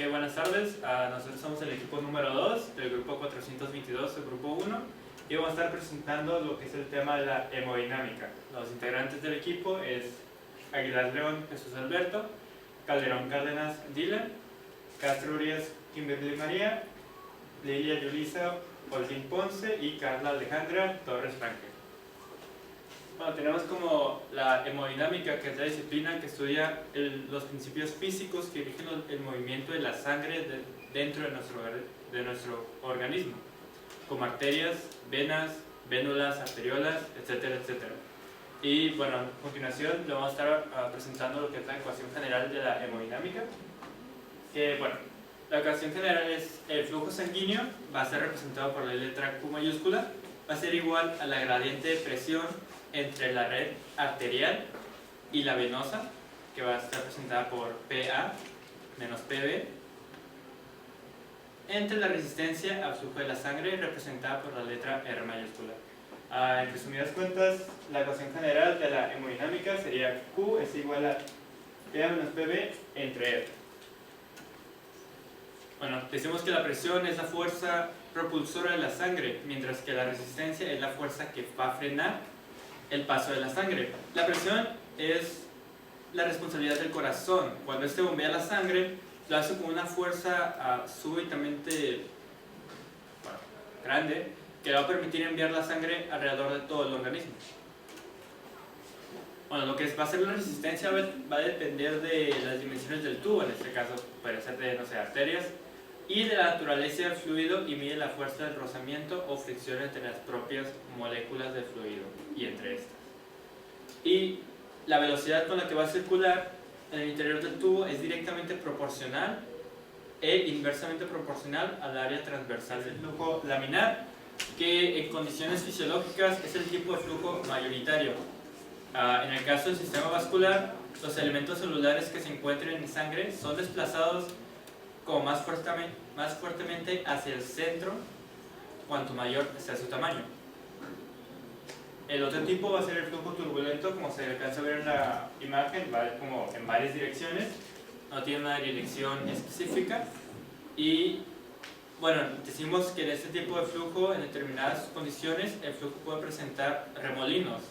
Buenas tardes. Nosotros somos el equipo número 2 del grupo 422, el grupo 1, y vamos a estar presentando lo que es el tema de la hemodinámica. Los integrantes del equipo es Aguilar León Jesús Alberto, Calderón Cárdenas Dylan, Castro Urias Kimberly María, Lilia Yulisa Olguín Ponce y Carla Alejandra Torres Franque. Bueno, tenemos como la hemodinámica, que es la disciplina que estudia los principios físicos que rigen el movimiento de la sangre dentro de nuestro organismo, como arterias, venas, vénulas, arteriolas, etcétera, etcétera. Y bueno, a continuación le vamos a estar presentando lo que es la ecuación general de la hemodinámica, que bueno, la ecuación general es el flujo sanguíneo, va a ser representado por la letra Q mayúscula, va a ser igual a la gradiente de presión entre la red arterial y la venosa, que va a estar representada por PA menos PB, entre la resistencia al flujo de la sangre, representada por la letra R mayúscula. En resumidas cuentas, la ecuación general de la hemodinámica sería Q es igual a PA menos PB entre R. Bueno, decimos que la presión es la fuerza propulsora de la sangre, mientras que la resistencia es la fuerza que va a frenar el paso de la sangre. La presión es la responsabilidad del corazón. Cuando este bombea la sangre, lo hace con una fuerza súbitamente grande, que va a permitir enviar la sangre alrededor de todo el organismo. Bueno, lo que va a ser la resistencia va a depender de las dimensiones del tubo, en este caso puede ser de, no sé, arterias, y de la naturaleza del fluido, y mide la fuerza del rozamiento o fricción entre las propias moléculas del fluido y entre estas. Y la velocidad con la que va a circular en el interior del tubo es directamente proporcional e inversamente proporcional al área transversal del flujo laminar, que en condiciones fisiológicas es el tipo de flujo mayoritario. En el caso del sistema vascular, los elementos celulares que se encuentren en sangre son desplazados como más fuertemente hacia el centro cuanto mayor sea su tamaño. El otro tipo va a ser el flujo turbulento, como se alcanza a ver en la imagen, va como en varias direcciones, no tiene una dirección específica. Y bueno, decimos que en este tipo de flujo, en determinadas condiciones, el flujo puede presentar remolinos.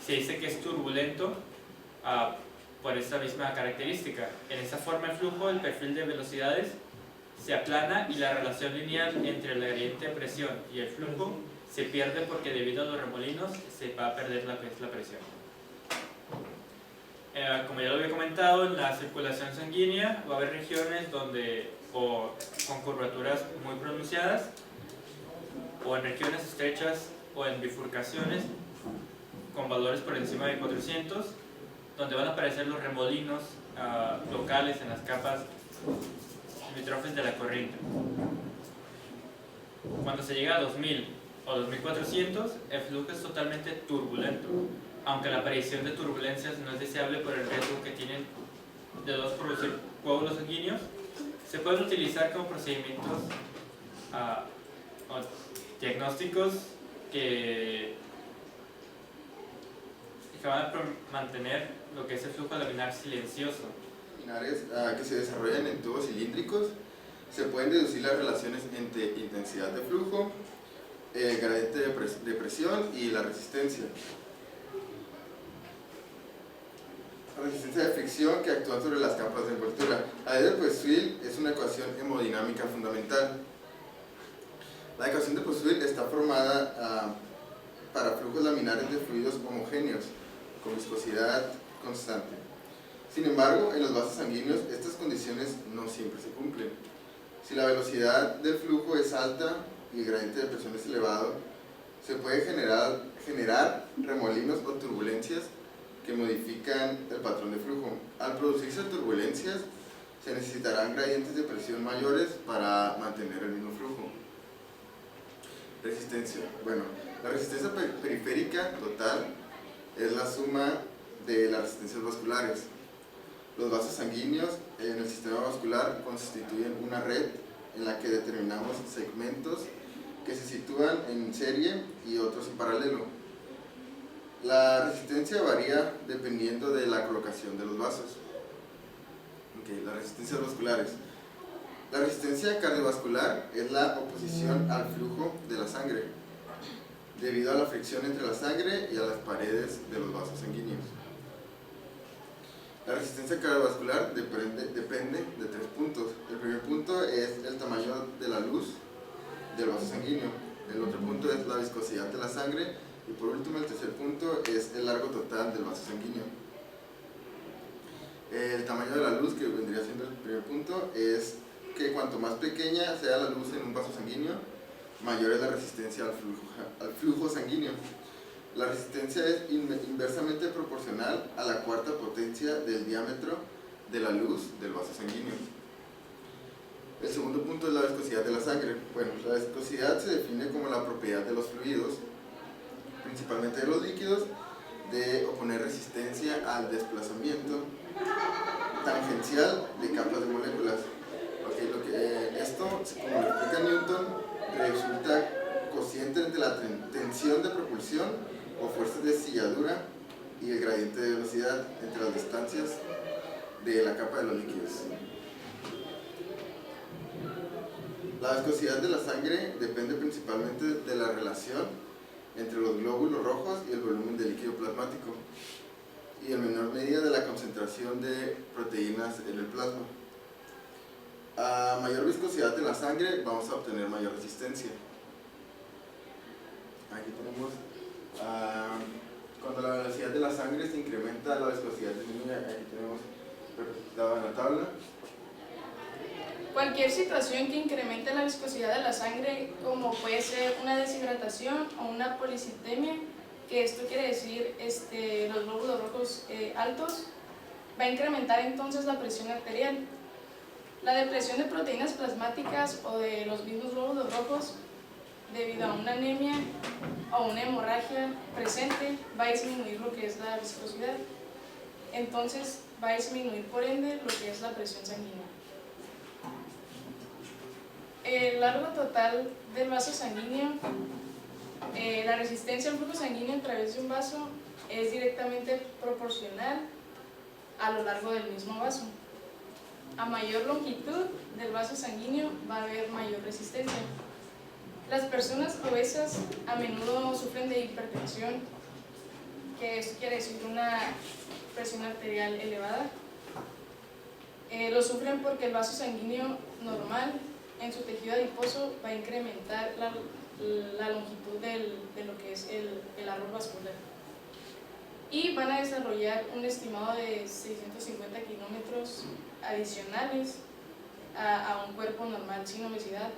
Se dice que es turbulento por esta misma característica. En esta forma el flujo, el perfil de velocidades se aplana y la relación lineal entre la gradiente de presión y el flujo se pierde, porque debido a los remolinos se va a perder la presión. Como ya lo había comentado, en la circulación sanguínea va a haber regiones donde con curvaturas muy pronunciadas, o en regiones estrechas o en bifurcaciones con valores por encima de 400, donde van a aparecer los remolinos locales en las capas limítrofes de la corriente. Cuando se llega a 2000 o 2400, el flujo es totalmente turbulento, aunque la aparición de turbulencias no es deseable por el riesgo que tienen de producir coágulos sanguíneos. Se pueden utilizar como procedimientos diagnósticos que van a mantener lo que es el flujo laminar silencioso. Que se desarrollan en tubos cilíndricos, se pueden deducir las relaciones entre intensidad de flujo, gradiente de presión y la resistencia. La resistencia de fricción que actúa sobre las capas de envoltura. La ley de Poiseuille es una ecuación hemodinámica fundamental. La ecuación de Poiseuille está formada para flujos laminares de fluidos homogéneos con viscosidad constante. Sin embargo, en los vasos sanguíneos estas condiciones no siempre se cumplen. Si la velocidad del flujo es alta y el gradiente de presión es elevado, se puede generar remolinos o turbulencias que modifican el patrón de flujo. Al producirse turbulencias, se necesitarán gradientes de presión mayores para mantener el mismo flujo. Resistencia. Bueno, la resistencia periférica total es la suma de las resistencias vasculares. Los vasos sanguíneos en el sistema vascular constituyen una red en la que determinamos segmentos que se sitúan en serie y otros en paralelo. La resistencia varía dependiendo de la colocación de los vasos. Las resistencias vasculares. La resistencia cardiovascular es la oposición al flujo de la sangre, debido a la fricción entre la sangre y a las paredes de los vasos sanguíneos. La resistencia cardiovascular depende de 3 puntos. El primer punto es el tamaño de la luz del vaso sanguíneo. El otro punto es la viscosidad de la sangre. Y por último, el tercer punto es el largo total del vaso sanguíneo. El tamaño de la luz, que vendría siendo el primer punto, es que cuanto más pequeña sea la luz en un vaso sanguíneo, mayor es la resistencia al flujo sanguíneo. La resistencia es inversamente proporcional a la cuarta potencia del diámetro de la luz del vaso sanguíneo. El segundo punto es la viscosidad de la sangre. Bueno, la viscosidad se define como la propiedad de los fluidos, principalmente de los líquidos, de oponer resistencia al desplazamiento tangencial de capas de moléculas. Esto, como lo explica Newton, resulta cociente entre la tensión de propulsión o fuerzas de silladura y el gradiente de velocidad entre las distancias de la capa de los líquidos. La viscosidad de la sangre depende principalmente de la relación entre los glóbulos rojos y el volumen de líquido plasmático, y en menor medida de la concentración de proteínas en el plasma. A mayor viscosidad de la sangre vamos a obtener mayor resistencia. Aquí tenemos, cuando la velocidad de la sangre se incrementa, la viscosidad disminuye. Aquí tenemos representado en la tabla. Cualquier situación que incremente la viscosidad de la sangre, como puede ser una deshidratación o una policitemia, que esto quiere decir los glóbulos rojos altos, va a incrementar entonces la presión arterial. La depresión de proteínas plasmáticas o de los mismos glóbulos rojos, debido a una anemia o una hemorragia presente, va a disminuir lo que es la viscosidad. Entonces va a disminuir por ende lo que es la presión sanguínea. El largo total del vaso sanguíneo, la resistencia al flujo sanguíneo a través de un vaso es directamente proporcional a lo largo del mismo vaso. A mayor longitud del vaso sanguíneo va a haber mayor resistencia. Las personas obesas a menudo sufren de hipertensión, que esto quiere decir una presión arterial elevada. Lo sufren porque el vaso sanguíneo normal en su tejido adiposo va a incrementar la longitud de lo que es el árbol vascular. Y van a desarrollar un estimado de 650 kilómetros adicionales a un cuerpo normal sin obesidad.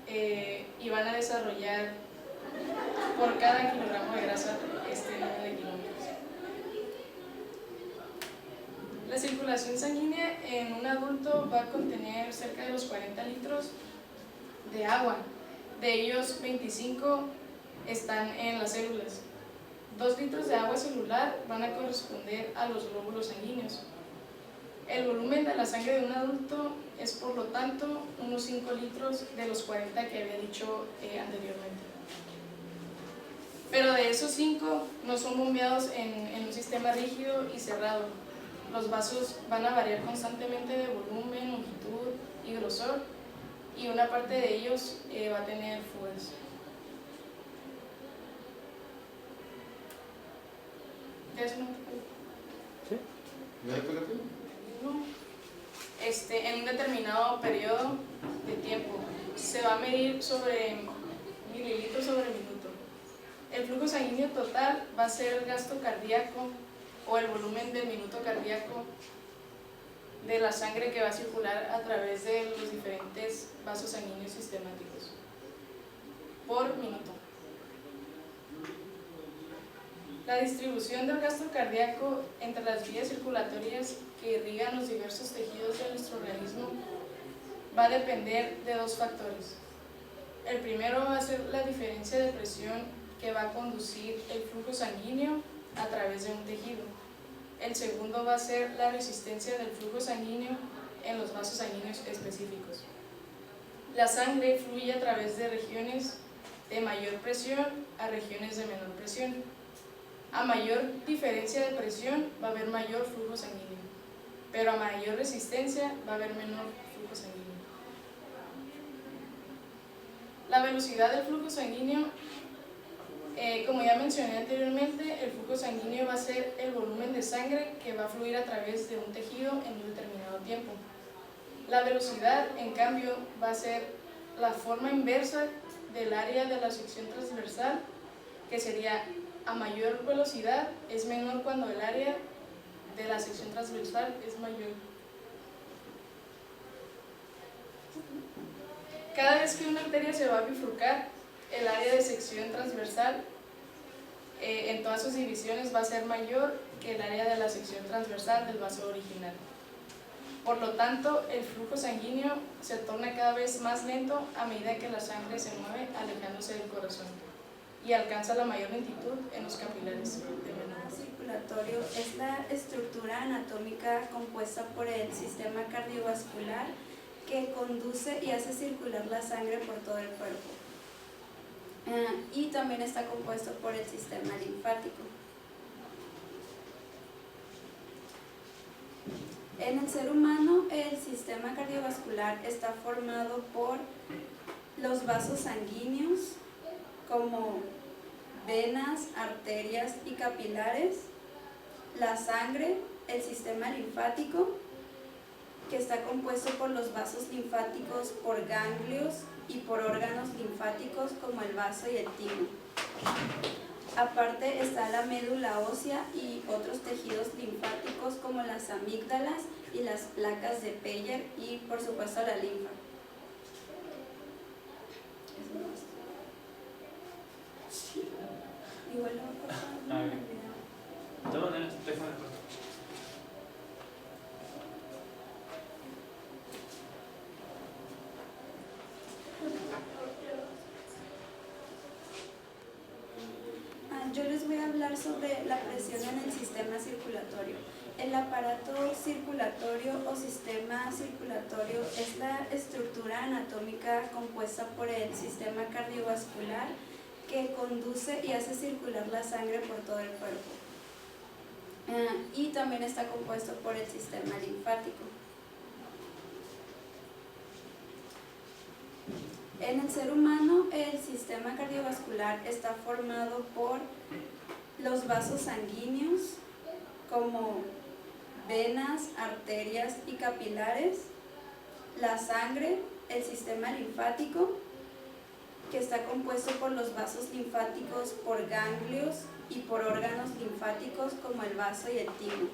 Y van a desarrollar por cada kilogramo de grasa este número de kilómetros. La circulación sanguínea en un adulto va a contener cerca de los 40 litros de agua. De ellos, 25 están en las células. 2 litros de agua celular van a corresponder a los glóbulos sanguíneos. El volumen de la sangre de un adulto es, por lo tanto, unos 5 litros de los 40 que había dicho anteriormente. Pero de esos 5 no son bombeados en un sistema rígido y cerrado. Los vasos van a variar constantemente de volumen, longitud y grosor, y una parte de ellos va a tener fugas. ¿Quieres una pregunta? ¿Sí? ¿Me da pregunta? No. En un determinado periodo de tiempo se va a medir sobre mililitros sobre minuto. El flujo sanguíneo total va a ser el gasto cardíaco o el volumen del minuto cardíaco de la sangre que va a circular a través de los diferentes vasos sanguíneos sistemáticos por minuto. La distribución del gasto cardíaco entre las vías circulatorias que irrigan los diversos tejidos de nuestro organismo va a depender de 2 factores. El primero va a ser la diferencia de presión que va a conducir el flujo sanguíneo a través de un tejido. El segundo va a ser la resistencia del flujo sanguíneo en los vasos sanguíneos específicos. La sangre fluye a través de regiones de mayor presión a regiones de menor presión. A mayor diferencia de presión va a haber mayor flujo sanguíneo. pero a mayor resistencia va a haber menor flujo sanguíneo. La velocidad del flujo sanguíneo, como ya mencioné anteriormente, el flujo sanguíneo va a ser el volumen de sangre que va a fluir a través de un tejido en un determinado tiempo. La velocidad, en cambio, va a ser la forma inversa del área de la sección transversal, que sería a mayor velocidad es menor cuando el área de la sección transversal es mayor. Cada vez que una arteria se va a bifurcar, el área de sección transversal en todas sus divisiones va a ser mayor que el área de la sección transversal del vaso original. Por lo tanto, el flujo sanguíneo se torna cada vez más lento a medida que la sangre se mueve alejándose del corazón y alcanza la mayor lentitud en los capilares de menor. El circulatorio es la estructura anatómica compuesta por el sistema cardiovascular que conduce y hace circular la sangre por todo el cuerpo. Y también está compuesto por el sistema linfático. En el ser humano, el sistema cardiovascular está formado por los vasos sanguíneos, como venas, arterias y capilares, la sangre, el sistema linfático, que está compuesto por los vasos linfáticos, por ganglios y por órganos linfáticos como el vaso y el timo. Aparte está la médula ósea y otros tejidos linfáticos como las amígdalas y las placas de Peyer y por supuesto la linfa. Igual lo voy a pasar, no me bien. olvidaba. De todas maneras, déjame cortar. Yo les voy a hablar sobre la presión en el sistema circulatorio. El aparato circulatorio o sistema circulatorio es la estructura anatómica compuesta por el sistema cardiovascular que conduce y hace circular la sangre por todo el cuerpo. Y también está compuesto por el sistema linfático. En el ser humano, el sistema cardiovascular está formado por los vasos sanguíneos, como venas, arterias y capilares, la sangre, el sistema linfático, que está compuesto por los vasos linfáticos, por ganglios y por órganos linfáticos como el vaso y el timo.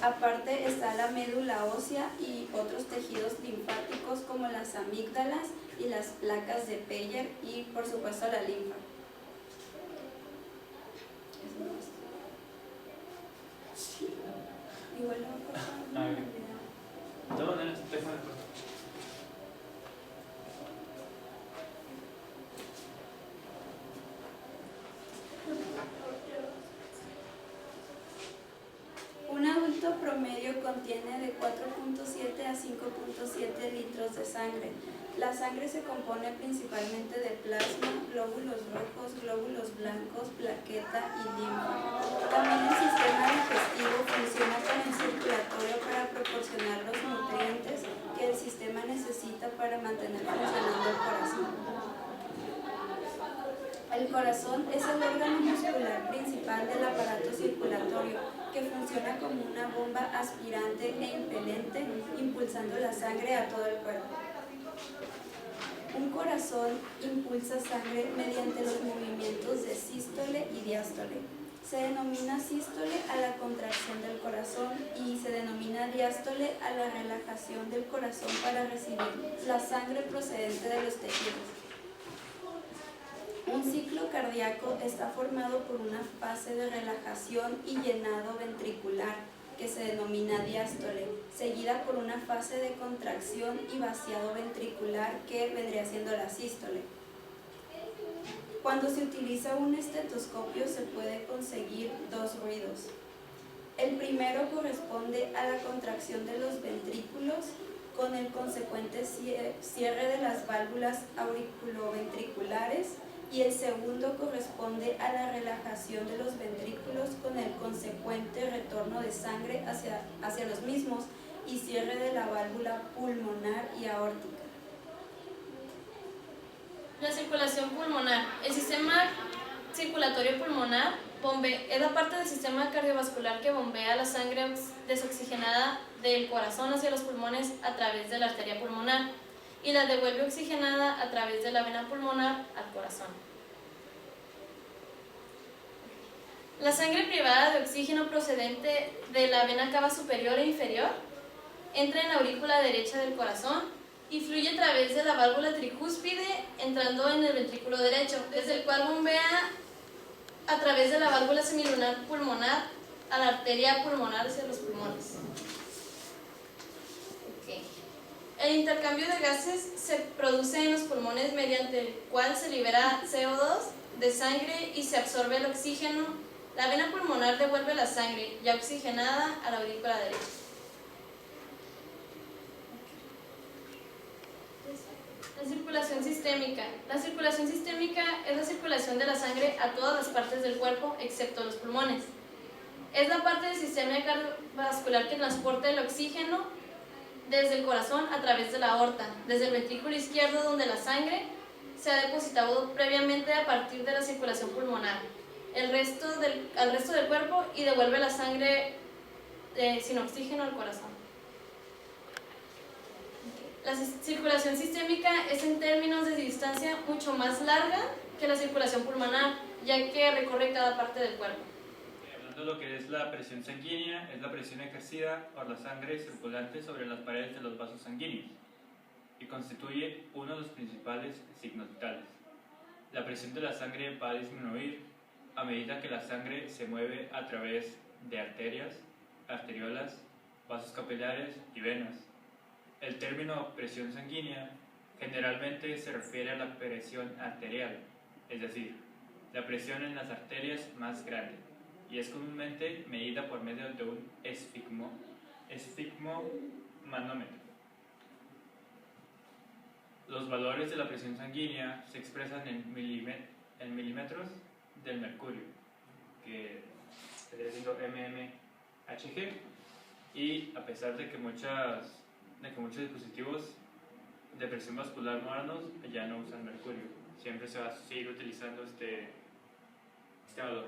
Aparte está la médula ósea y otros tejidos linfáticos como las amígdalas y las placas de Peyer y por supuesto la linfa. Igual lo voy a pasar, no me bien. olvidaba. De todas maneras, déjame cortar. Un adulto promedio contiene de 4.7 a 5.7 litros de sangre. La sangre se compone principalmente de plasma, glóbulos rojos, glóbulos blancos, plaqueta y linfa. También el sistema digestivo funciona con el circulatorio para proporcionar los nutrientes que el sistema necesita para mantener funcionando el corazón. El corazón es el órgano muscular principal del aparato circulatorio, que funciona como una bomba aspirante e impelente, impulsando la sangre a todo el cuerpo. Un corazón impulsa sangre mediante los movimientos de sístole y diástole. Se denomina sístole a la contracción del corazón y se denomina diástole a la relajación del corazón para recibir la sangre procedente de los tejidos. Un ciclo cardíaco está formado por una fase de relajación y llenado ventricular, que se denomina diástole, seguida por una fase de contracción y vaciado ventricular, que vendría siendo la sístole. Cuando se utiliza un estetoscopio se puede conseguir dos ruidos. El primero corresponde a la contracción de los ventrículos con el consecuente cierre de las válvulas auriculoventriculares y el segundo corresponde a la relajación de los ventrículos con el consecuente retorno de sangre hacia los mismos y cierre de la válvula pulmonar y aórtica. La circulación pulmonar. El sistema circulatorio pulmonar es la parte del sistema cardiovascular que bombea la sangre desoxigenada del corazón hacia los pulmones a través de la arteria pulmonar y la devuelve oxigenada a través de la vena pulmonar al corazón. La sangre privada de oxígeno procedente de la vena cava superior e inferior entra en la aurícula derecha del corazón y fluye a través de la válvula tricúspide entrando en el ventrículo derecho, desde el cual bombea a través de la válvula semilunar pulmonar a la arteria pulmonar hacia los pulmones. El intercambio de gases se produce en los pulmones mediante el cual se libera CO2 de sangre y se absorbe el oxígeno. La vena pulmonar devuelve la sangre ya oxigenada a la aurícula derecha. La circulación sistémica. La circulación sistémica es la circulación de la sangre a todas las partes del cuerpo excepto los pulmones. Es la parte del sistema cardiovascular que transporta el oxígeno desde el corazón a través de la aorta, desde el ventrículo izquierdo donde la sangre se ha depositado previamente a partir de la circulación pulmonar al resto del cuerpo y devuelve la sangre sin oxígeno al corazón. La circulación sistémica es en términos de distancia mucho más larga que la circulación pulmonar, ya que recorre cada parte del cuerpo. Hablando de lo que es la presión sanguínea, es la presión ejercida por la sangre circulante sobre las paredes de los vasos sanguíneos y constituye uno de los principales signos vitales. La presión de la sangre va a disminuir a medida que la sangre se mueve a través de arterias, arteriolas, vasos capilares y venas. El término presión sanguínea generalmente se refiere a la presión arterial, es decir, la presión en las arterias más grande, y es comúnmente medida por medio de un esfigmomanómetro. Los valores de la presión sanguínea se expresan en milímetros del mercurio, que sería siendo mmHg, y a pesar de que muchos dispositivos de presión vascular modernos ya no usan mercurio, siempre se va a seguir utilizando este valor.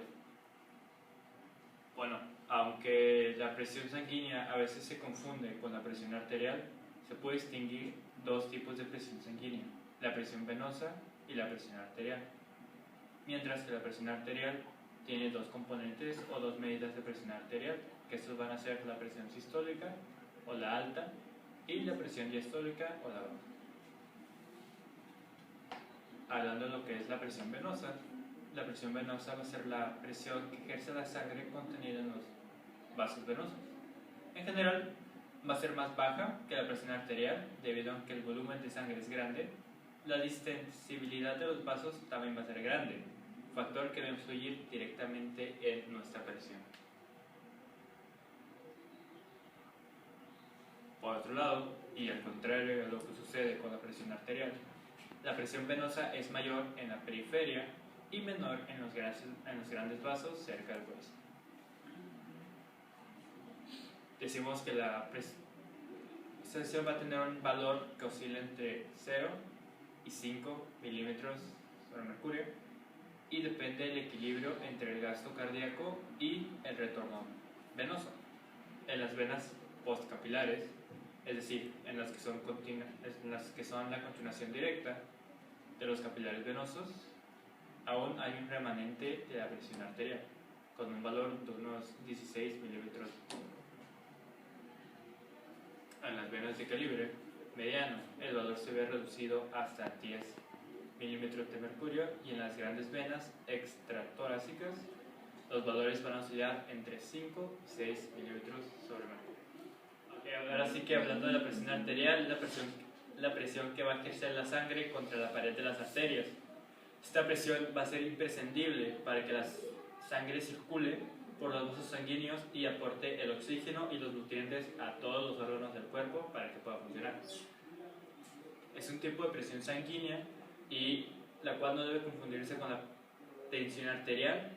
Bueno, aunque la presión sanguínea a veces se confunde con la presión arterial, se puede distinguir dos tipos de presión sanguínea, la presión venosa y la presión arterial. Mientras que la presión arterial tiene dos componentes o dos medidas de presión arterial, que estos van a ser la presión sistólica o la alta y la presión diastólica o la baja. Hablando de lo que es la presión venosa va a ser la presión que ejerce la sangre contenida en los vasos venosos. En general, va a ser más baja que la presión arterial debido a que el volumen de sangre es grande. La distensibilidad de los vasos también va a ser grande, factor que va a influir directamente en nuestra presión. Por otro lado, y al contrario de lo que sucede con la presión arterial, la presión venosa es mayor en la periferia y menor en los grandes vasos cerca del corazón. Decimos que la presión va a tener un valor que oscila entre 0 y 5 milímetros sobre mercurio y depende del equilibrio entre el gasto cardíaco y el retorno venoso. En las venas postcapilares, es decir, en las que son la continuación directa de los capilares venosos, aún hay un remanente de la presión arterial, con un valor de unos 16 milímetros. En las venas de calibre mediano, el valor se ve reducido hasta 10 milímetros de mercurio, y en las grandes venas extratorácicas los valores van a oscilar entre 5 y 6 milímetros sobre mercurio. Ahora sí que hablando de la presión arterial, la presión que va a ejercer la sangre contra la pared de las arterias. Esta presión va a ser imprescindible para que la sangre circule por los vasos sanguíneos y aporte el oxígeno y los nutrientes a todos los órganos del cuerpo para que pueda funcionar. Es un tipo de presión sanguínea y la cual no debe confundirse con la tensión arterial,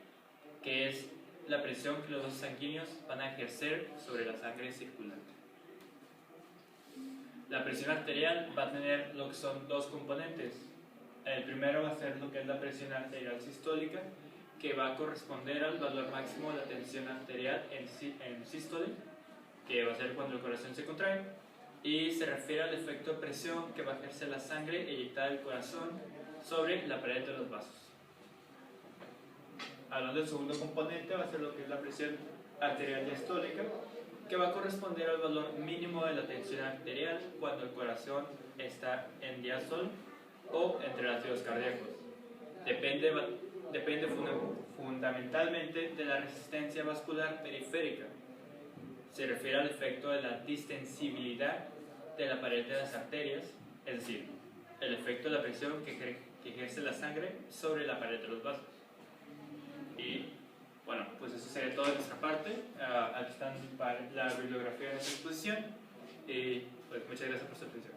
que es la presión que los vasos sanguíneos van a ejercer sobre la sangre circulante. La presión arterial va a tener lo que son dos componentes. El primero va a ser lo que es la presión arterial sistólica, que va a corresponder al valor máximo de la tensión arterial en sístole, que va a ser cuando el corazón se contrae, y se refiere al efecto de presión que va a ejercer la sangre eyectada del corazón sobre la pared de los vasos. Hablando del segundo componente, va a ser lo que es la presión arterial diastólica, que va a corresponder al valor mínimo de la tensión arterial cuando el corazón está en diástole o entre latidos cardíacos. Depende fundamentalmente de la resistencia vascular periférica. Se refiere al efecto de la distensibilidad de la pared de las arterias, es decir, el efecto de la presión que ejerce la sangre sobre la pared de los vasos. Y bueno, pues eso sería todo de nuestra parte. Aquí están la bibliografía de esta exposición y pues muchas gracias por su atención.